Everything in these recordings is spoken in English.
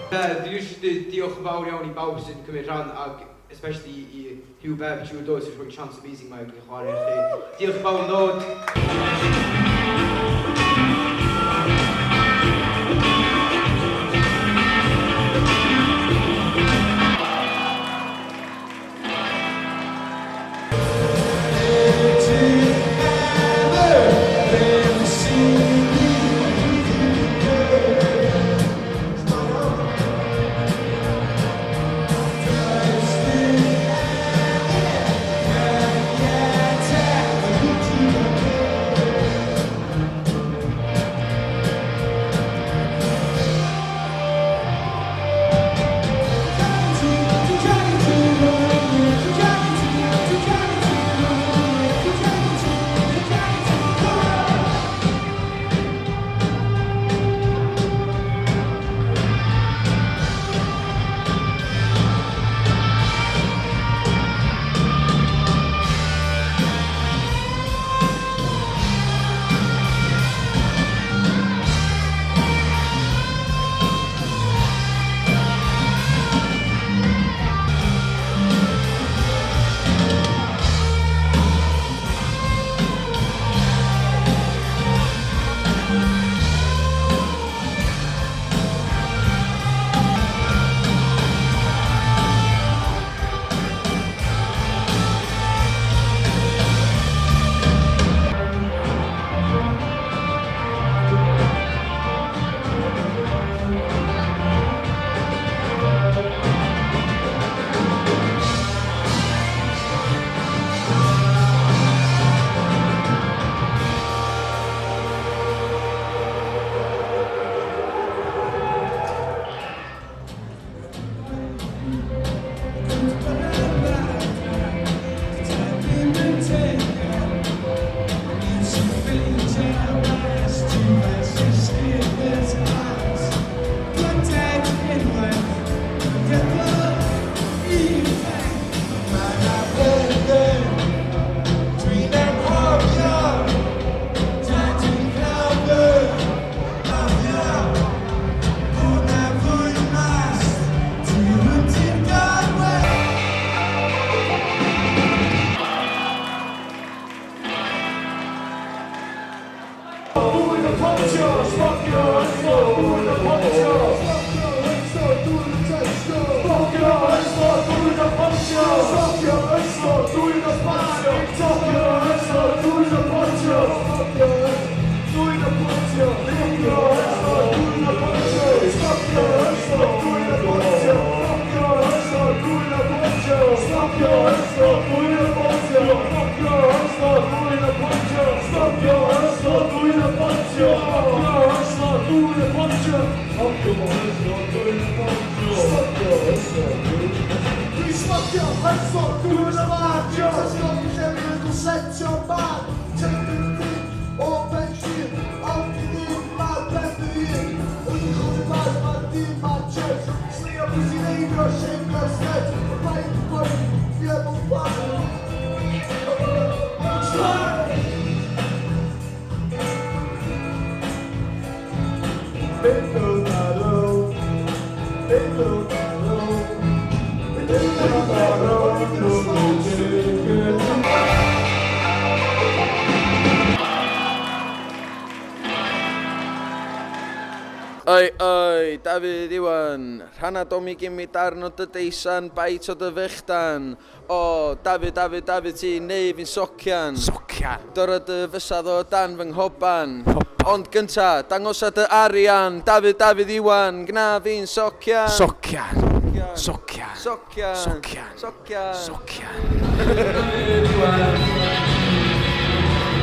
Diolch yn fawr iawn I bawb sy'n cymryd rhan ac especially I Hugh Beb, Hugh Dod sy'n rhoi chance amazing mae yn chwarae chi. Diolch yn fawr yn ddod. Oi, Dafydd Iwan, rhanna domi gymryd darn o dy deisan, bait o dy fechdan. O, Dafydd ti'n neu fi'n socian. Socian? Dora dy fysad o dan fy nghoban. Ond gynta, dangosa dy arian, Dafydd Iwan, gna fi'n socian. Socian. Socian. Socian. Socian. Socian. Socian. Dafydd Iwan.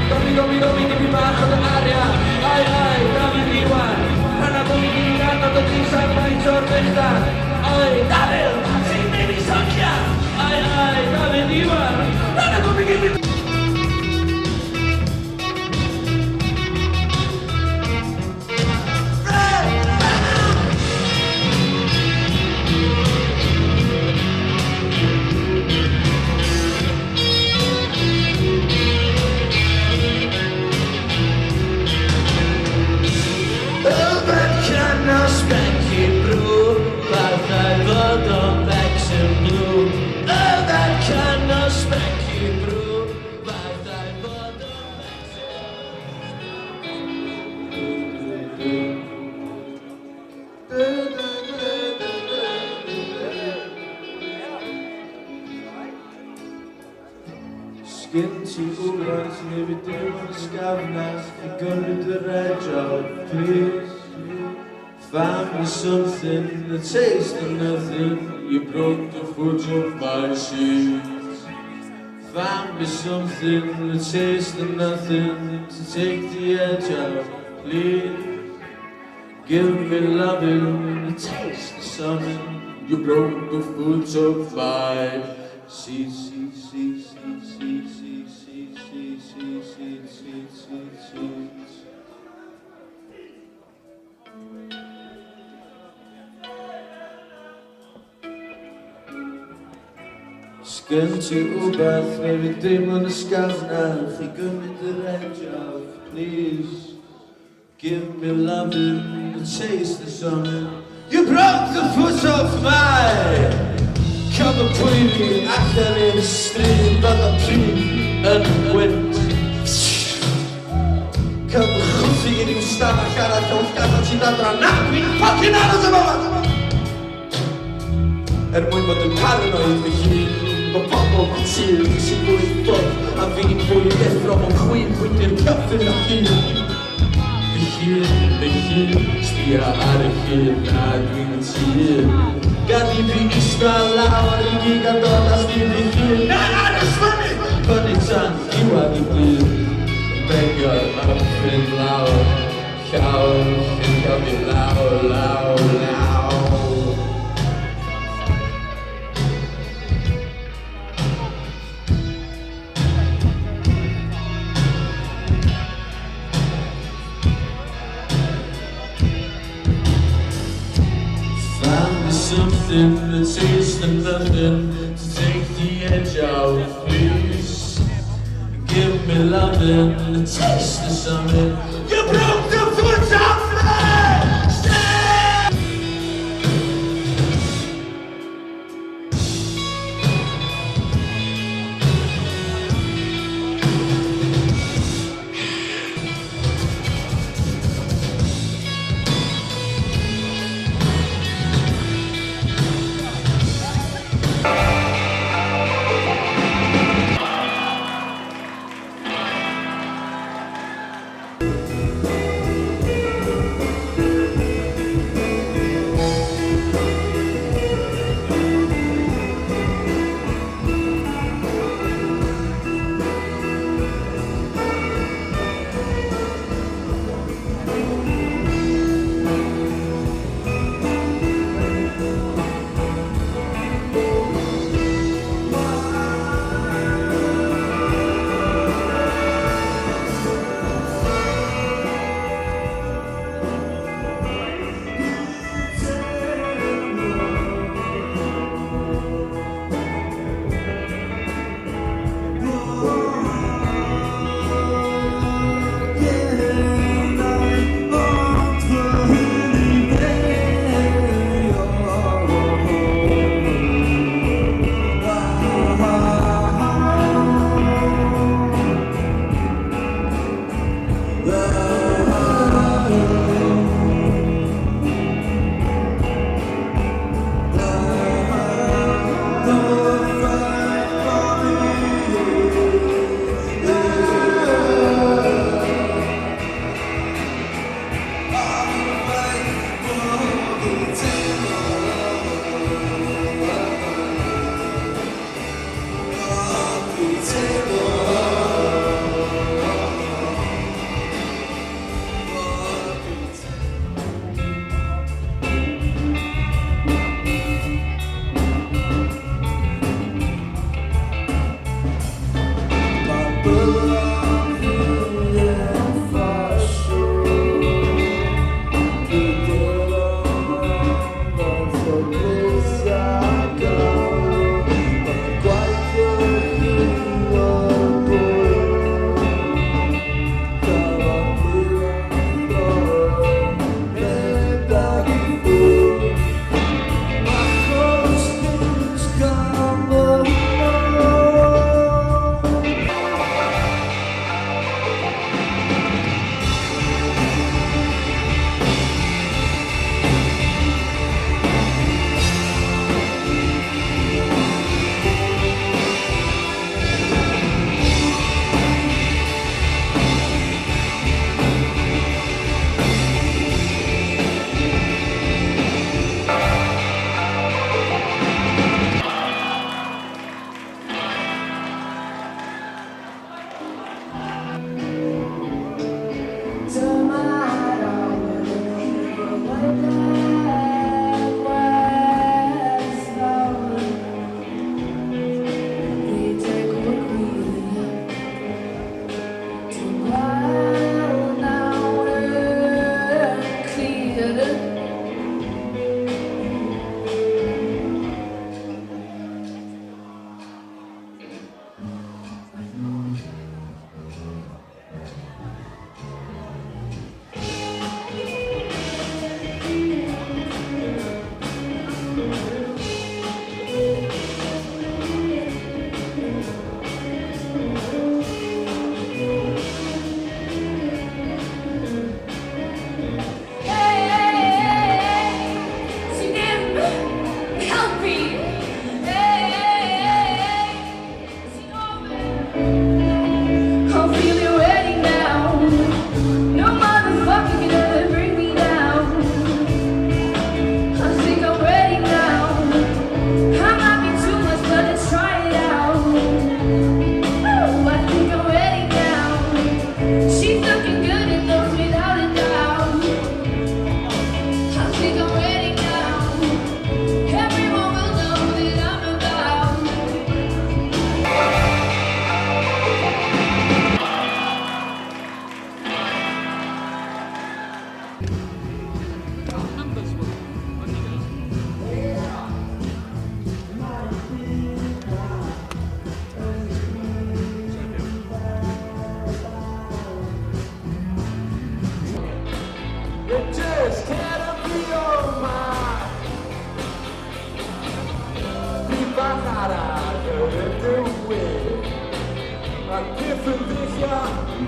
Domi, gymryd bach o dy arian. Ai, Dafydd Iwan. Rhanna domi gymryd darn o dy deisan, bait o'r fechdan. Oi, Dafydd, ti'n neu fi'n socian. Ai, Dafydd Iwan. Rhanna domi gymryd... Y berchen a sbenci brw Sgyn ti wbod neu fi dim ond ysgafnas I gymryd yr edge out, please Found me something that tastes of nothing You broke the foot of my shoes Found me something that tastes of nothing To take the edge out, please Give me loving that tastes of something You broke the foot of my seeds Sgyn ti wbeth mae fi dim ond ysgafnach I gymryd yr edge off, please Give me loving, the taste of something You broke the foot off my Come and pwy fi allan i'r stryd Fel y pryd yn wynt Come and chwthu i ryw stafell arall Wrth gadael ti ddadra Na, dwi'n ffocin aros yma mwyn bod yn paranoid fy hun Mae pobl fy tir sy'n fwy ffwrdd A fi'n fwy deffro o'n chwyn Fwydi'r cyffin a hun Fy hun, sbia ar y hun Na dwi'n yn tir Gad I fi isfa lawr I gig a dod as fi fy hun Na, aros fyny Fyny tan diwad y blyn Bangor ar y ffyn lawr Llawr, chi'n cael fi lawr Something that tastes of nothing To take the edge out, please Give me loving, the taste of something You broke the foot off me!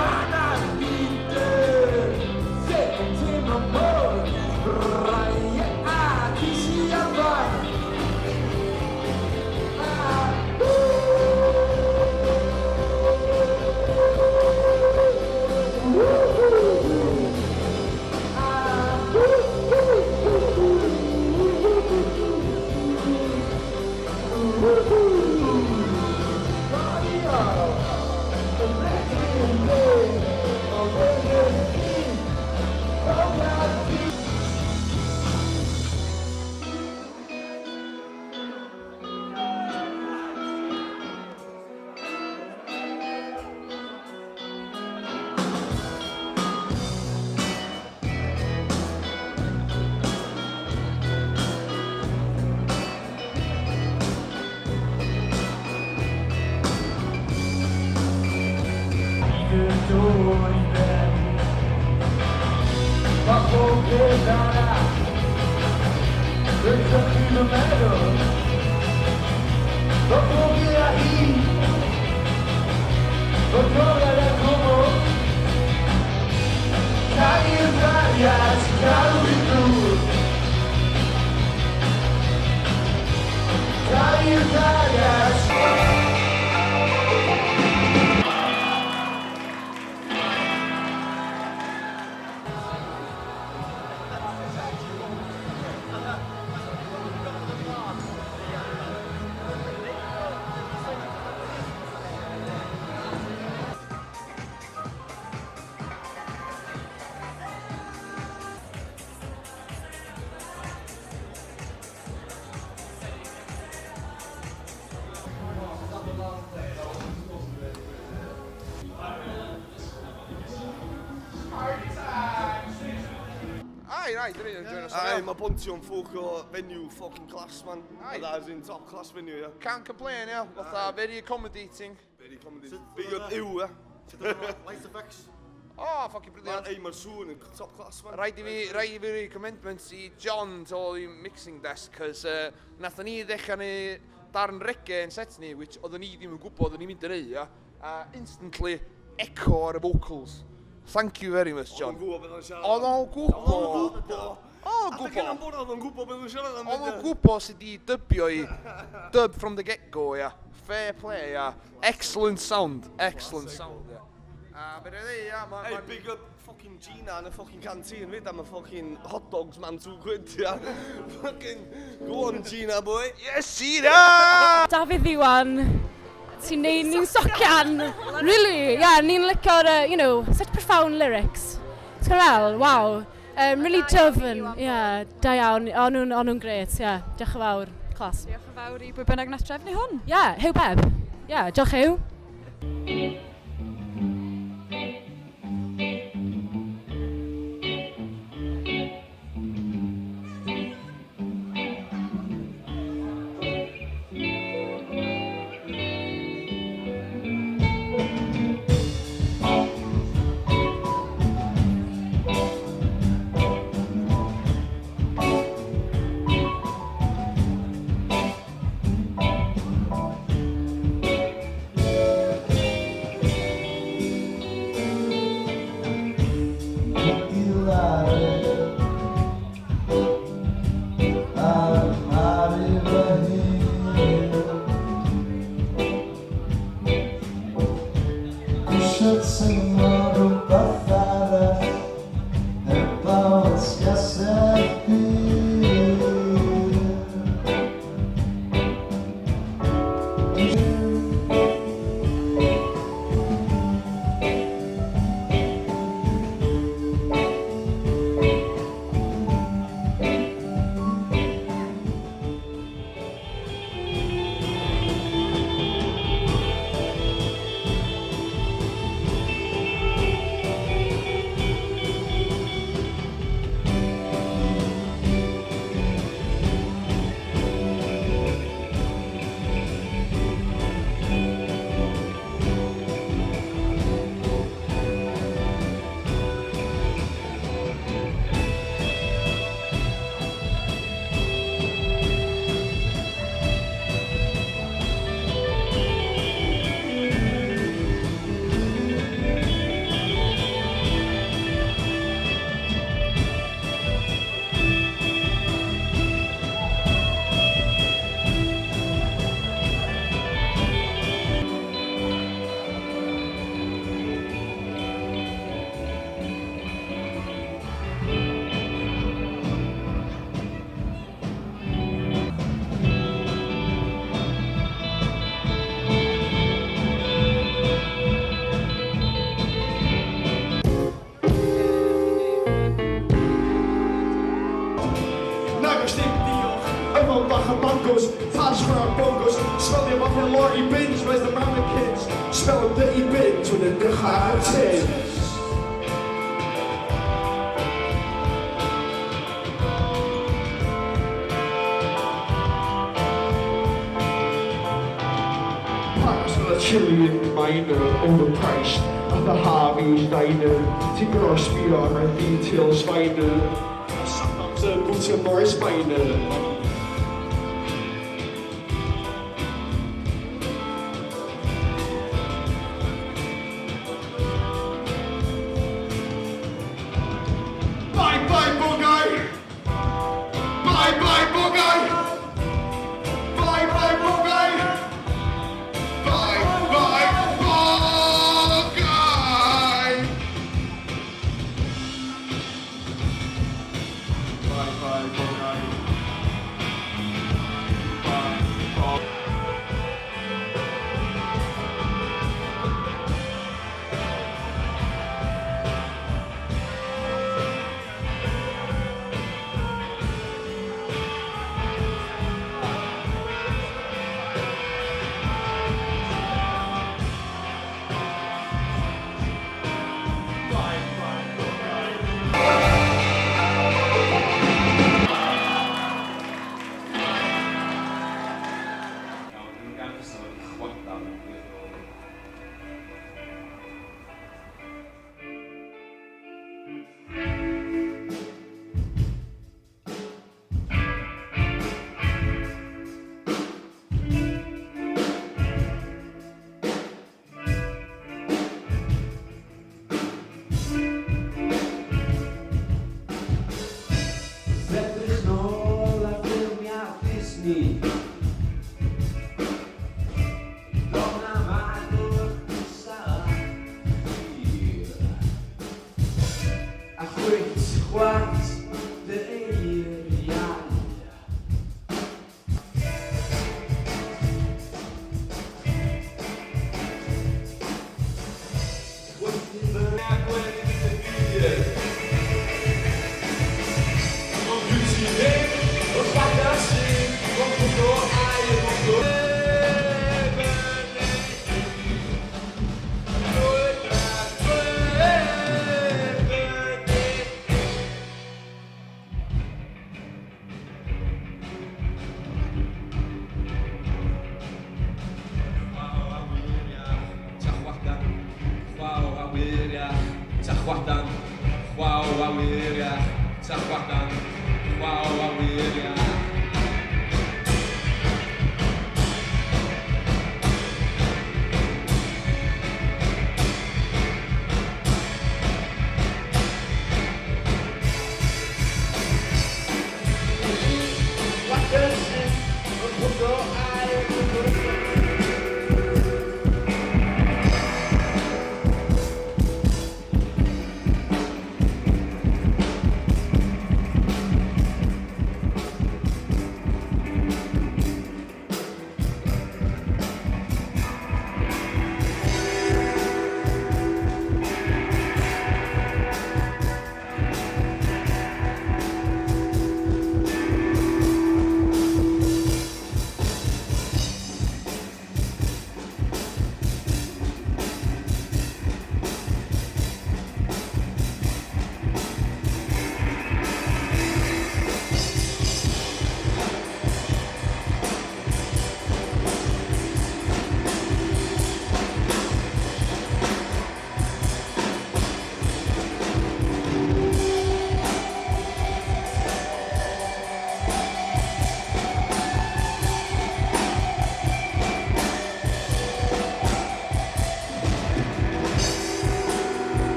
Mana'n hynny'n Sef teimlo mor Rai a gysi arfer Aye, dyn ni'n join us. Aye, mae Pontio yn ffwc o venue fucking class, man. Aye. That is in top class venue, yeah. Can't complain, yeah. Fatha, very accommodating. Very accommodating. Big up yw, yeah. Light effects. Oh, fucking brilliant. Ei, mae'r sŵn yn top class, man. Rhaid i fi recommendments i John to all i mixing desk, cos nathon ni ddechrau ni darn reggae yn set ni, which oedden ni ddim yn gwybod oedden ni'n mynd i rei, instantly echo ar y vocals. Thank you very much, John. Oedd o'n gwybod. Oedd o'n gwybod. Oedd o'n gwybod beth o'n siarad am. Oedd o'n gwybod sydd i dybio i. Dub from the get-go, yeah. Fair play, yeah. Excellent sound. Excellent sound, yeah. But yeah, man. Hey, big up fucking Gina yn y fucking canteen fyd am y fucking hot dogs, man, £2, yeah. Fucking, go on, Gina, boy. Yes, Gina! Dafydd Iwan, ti'n neud ni'n socian. Really, yeah, ni'n licio'r, such profound lyrics. It's fel, wow. Really driven, yeah, da iawn. O'n nhw'n gret, yeah. Diolch yn fawr, clas. Diolch yn fawr i bwy bynnag nath trefnu hwn. Yeah, hyw beb. Yeah, diolch yw. smart bongos. Smell je wat heel Laurie Bins, where's the mama kids? Spell them dirty bins with a gegaard tins. Chili and minor, overpriced at the Harvey's diner. To gross me on our details finer. Sometimes a boots of Morris minor. Bye bye bugger! Bye bye bugger! Bye bye bugger!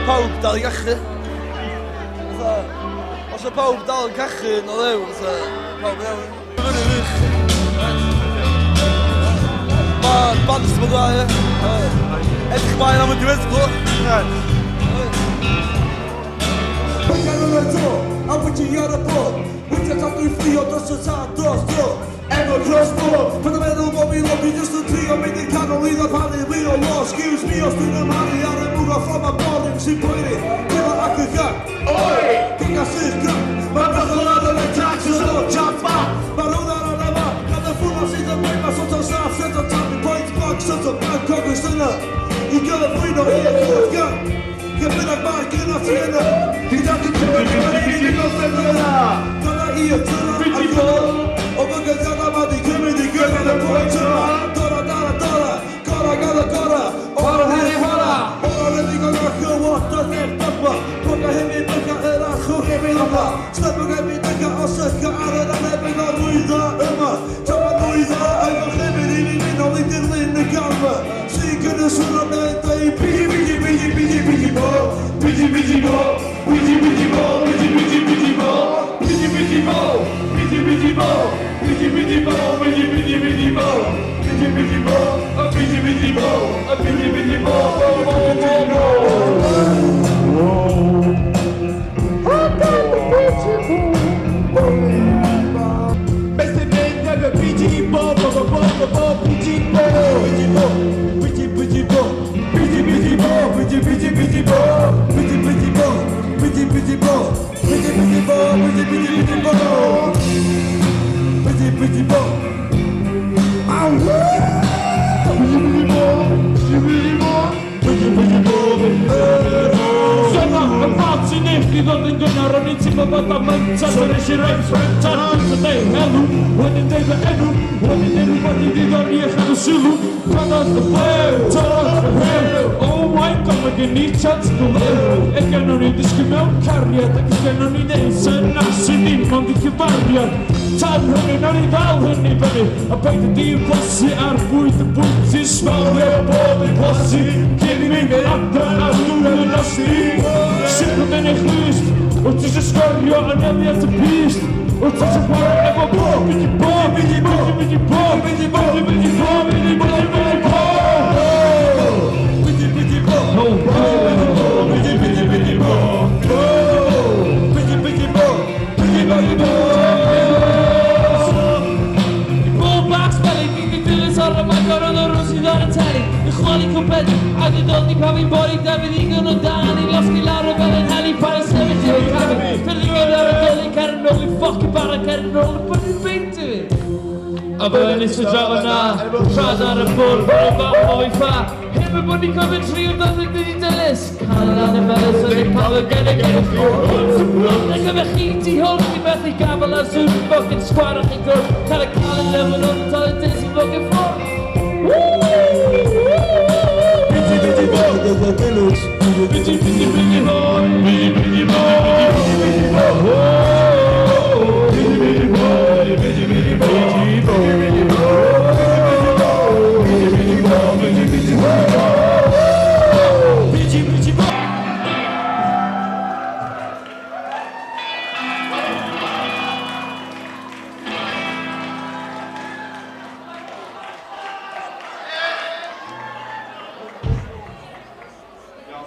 Pawb dal i gachu. Os o pawb dal yn cachu yn o ddew, pawb yn iawn. Fyny wych. Mae'r band sy'n bod dda, ie. Edrych maen am y diweddglo. Wy'n gael yn y to, a wy'n ti ar y bod. Wy'n ti cadw i ffrio dros y tad dros dro. Efo dros bod. Pan yn meddwl bod fi'n lobi just yn trio mynd i'r canol i ddarparu fi o law. Excuse me os dwi'n ymharu ar y mwro from a boring sy'n poeni. Dyma ac y gan. Oi! Gyda sy'n gan. Mae'n ddechrau ar y taxes o chat ma. Mae rhywun ar yma. Gan y ffwrna sydd yn mynd mas o'n staff. Sent o tapping point block. Sent o Bangor ys yna. I gael y fwyno i'r ffwrdd gan. Gyfyn ag mae'r gyda ti yna. Gyda ti cymryd i fyny i gofyn yna. Dyna i y tyna ac yna. O bygydiad yma di cymryd i gyfyn y pwynt yma. Dora, dara, dora. Gora, gada, gora. O'r heri hora. O'r heri gora chywod. Doedd neb dogma. Pwga hemi byga yr achwch hemi yma. Stebwg hemi dyga o syca ar yr anebyn o'r rwydda yma. Tama rwydda efo chymryd i ni minol i dirlun y galma. Sy'n gynnwys hwnna mewn dau bigi bigi bigi bigi bigi bo. Bigi bigi bo. Bigi bigi bo. Bigi bigi bigi bo. Bigi bigi bo. Bigi bigi bo. Bigi bigi bo. Bigi bigi bigi bo. Bigi bigi bo. A bigi bigi bo. A bigi bigi bo. Beste band have a bigi bo. Bigi bo. Bigi bo. Bigi bigi bo. Bigi bigi bo. Bigi bigi bigi bo. Bigi bigi bo. Bigi bigi bo. Bigi bigi bo. Bigi bigi bigi bo. Bigi bigi bo. Au! Bigi bigi bo. Bigi bigi bo. Bigi bigi bo. Sona, y fat sy'n eich i ddod yn gynnar o'n i'n teimlo bod am myntas yr eisiau rhaid ffryntar yn dweud elw, wedyn dweud fy enw, wedyn enw bod i'n ddiddor i eich yn y sylw. Tanodd y blew, tanodd y hew, oh my god, mae gen i chance glyw. E gennym ni'n disgyn mewn cariad, ac e gennym ni'n neud sy'n nas i ddim ond i cyfariad. Tan hynny, nawn ni ddal hynny fyny, a beid y di'n blasu ar bwyd y bwynt i'n smalio bod yn blasu. Cyn i mynd adran ar dŵr yn y nosti. Sut yn eich lwys, wyt ti'n sgwrio yn eliad y pist. Wyt ti'n chwarae efo bo, bidi bo, bidi bo, bidi bo, bidi bo, bidi bo, bidi bo, bidi bo. Bidi bidi bo, bidi bidi bidi bo. Bidi bidi bo, bidi bidi bo. I bob bach spelling, fi di dilys ar y magor o'n o'r sydd ar y teli. I chwali cwped, a di dod ni paf i'n bori Dafydd i gyn o dan. I losgi lawr o fel yn heli pan y sefyll i'r cafod. Fylligodd ar y goli cer yn ôl i ffoc i bara cer yn ôl i bod i'n beint i fi. A byddai'n eisiau draw yna, trad ar y bwrdd ar y fam o fi ffa. Heb y bod ni'n gofyn tri o'r ddod yn ddi dilys. Cael lan y felys yn ei pawb yn gen y ffwrdd. Nag yma chi ti hwn i methu gafel ar sŵn ffocin sgwarach i gwrdd.